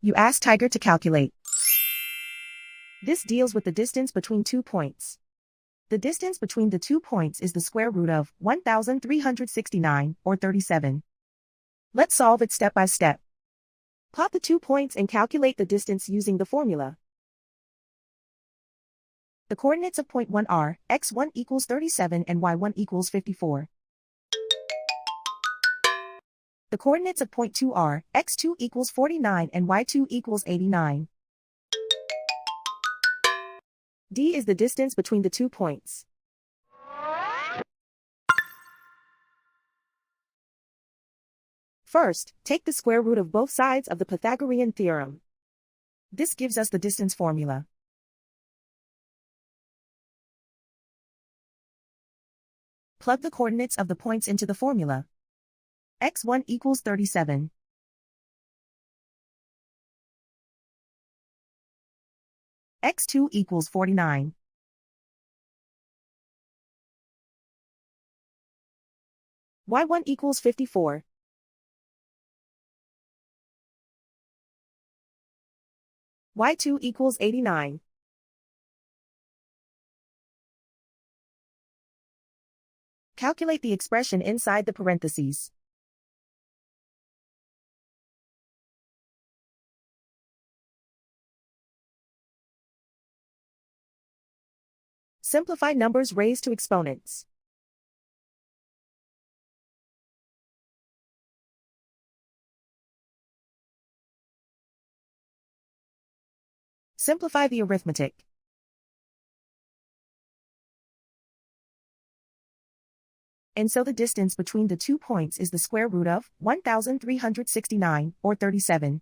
You ask Tiger to calculate. This deals with the distance between 2 points. The distance between the 2 points is the square root of 1,369, or 37. Let's solve it step by step. Plot the 2 points and calculate the distance using the formula. The coordinates of point 1 are x1 equals 37 and y1 equals 54. The coordinates of point 2 are x2 equals 49 and y2 equals 89. D is the distance between the 2 points. First, take the square root of both sides of the Pythagorean theorem. This gives us the distance formula. Plug the coordinates of the points into the formula. x1 equals 37. x2 equals 49. y1 equals 54. y2 equals 89. Calculate the expression inside the parentheses. Simplify numbers raised to exponents. Simplify the arithmetic. And so the distance between the 2 points is the square root of 1,369, or 37.